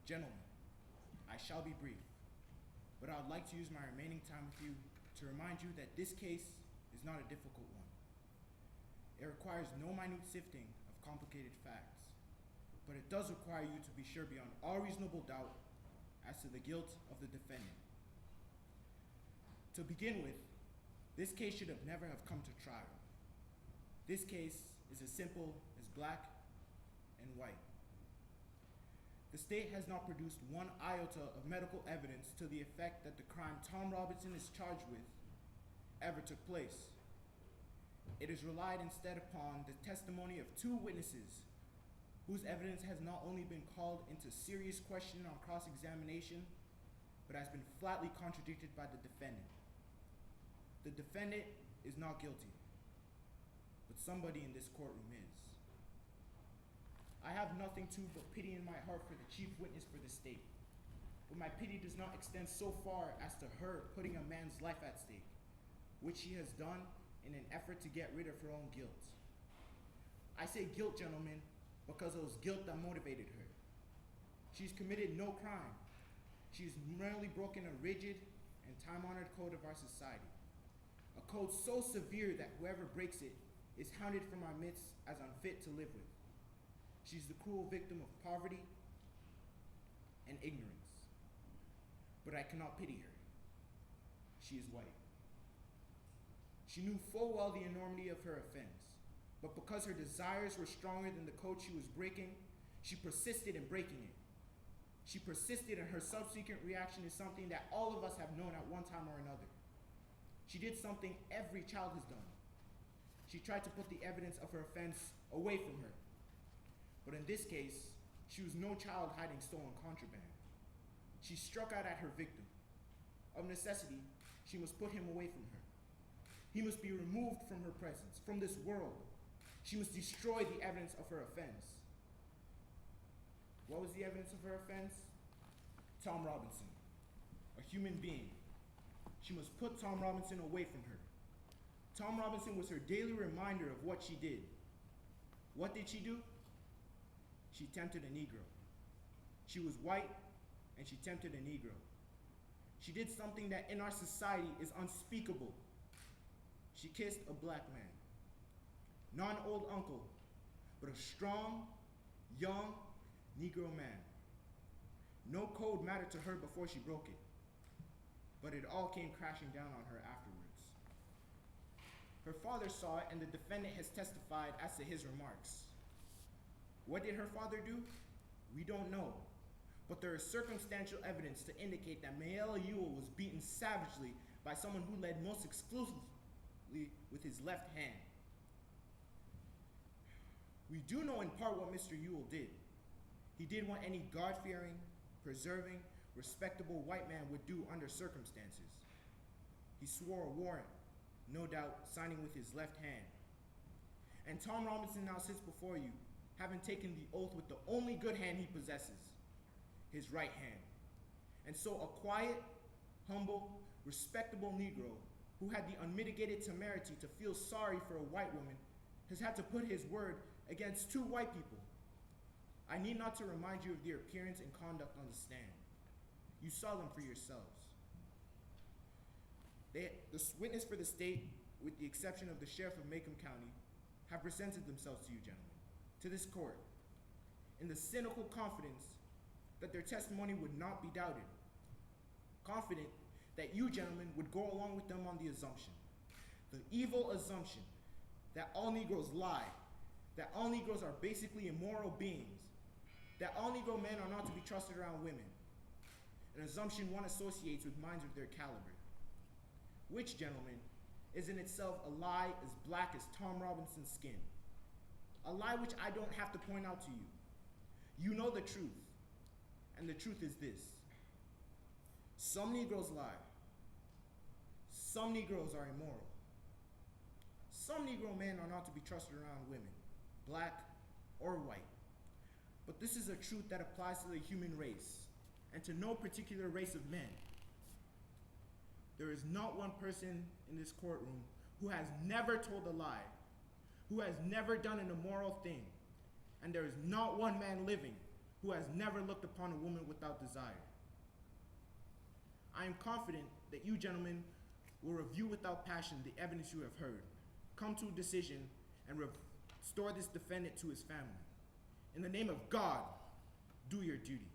Gentlemen, I shall be brief, but I would like to use my remaining time with you to remind you that this case is not a difficult one. It requires no minute sifting of complicated facts, but it does require you to be sure beyond all reasonable doubt as to the guilt of the defendant. To begin with, this case should have never have come to trial. This case is as simple as black and white. The state has not produced one iota of medical evidence to the effect that the crime Tom Robinson is charged with ever took place. It is relied instead upon the testimony of two witnesses whose evidence has not only been called into serious question on cross-examination, but has been flatly contradicted by the defendant. The defendant is not guilty, but somebody in this courtroom is. I have nothing to but pity in my heart for the chief witness for the state, but my pity does not extend so far as to her putting a man's life at stake, which she has done in an effort to get rid of her own guilt. I say guilt, gentlemen, because it was guilt that motivated her. She's committed no crime. She's merely broken a rigid and time-honored code of our society, a code so severe that whoever breaks it is hounded from our midst as unfit to live with. She's the cruel victim of poverty and ignorance. But I cannot pity her. She is white. She knew full well the enormity of her offense, but because her desires were stronger than the code she was breaking, she persisted in breaking it. She persisted, and her subsequent reaction is something that all of us have known at one time or another. She did something every child has done. She tried to put the evidence of her offense away from her. But in this case, she was no child hiding stolen contraband. She struck out at her victim. Of necessity, she must put him away from her. He must be removed from her presence, from this world. She must destroy the evidence of her offense. What was the evidence of her offense? Tom Robinson, a human being. She must put Tom Robinson away from her. Tom Robinson was her daily reminder of what she did. What did she do? She tempted a Negro. She was white, and she tempted a Negro. She did something that in our society is unspeakable. She kissed a black man. Not an old uncle, but a strong, young Negro man. No code mattered to her before she broke it, but it all came crashing down on her afterwards. Her father saw it, and the defendant has testified as to his remarks. What did her father do? We don't know, but there is circumstantial evidence to indicate that Mayella Ewell was beaten savagely by someone who led most exclusively with his left hand. We do know in part what Mr. Ewell did. He did what any God-fearing, preserving, respectable white man would do under circumstances. He swore a warrant, no doubt signing with his left hand. And Tom Robinson now sits before you, having taken the oath with the only good hand he possesses, his right hand. And so a quiet, humble, respectable Negro who had the unmitigated temerity to feel sorry for a white woman has had to put his word against two white people. I need not to remind you of their appearance and conduct on the stand. You saw them for yourselves. The witness for the state, with the exception of the sheriff of Macomb County, have presented themselves to you, gentlemen, to this court, in the cynical confidence that their testimony would not be doubted, confident that you, gentlemen, would go along with them on the assumption, the evil assumption, that all Negroes lie, that all Negroes are basically immoral beings, that all Negro men are not to be trusted around women, an assumption one associates with minds of their caliber, which, gentlemen, is in itself a lie as black as Tom Robinson's skin, a lie which I don't have to point out to you. You know the truth, and the truth is this. Some Negroes lie. Some Negroes are immoral. Some Negro men are not to be trusted around women, black or white. But this is a truth that applies to the human race, and to no particular race of men. There is not one person in this courtroom who has never told a lie, who has never done an immoral thing, and there is not one man living who has never looked upon a woman without desire. I am confident that you gentlemen will review without passion the evidence you have heard, come to a decision, and restore this defendant to his family. In the name of God, do your duty.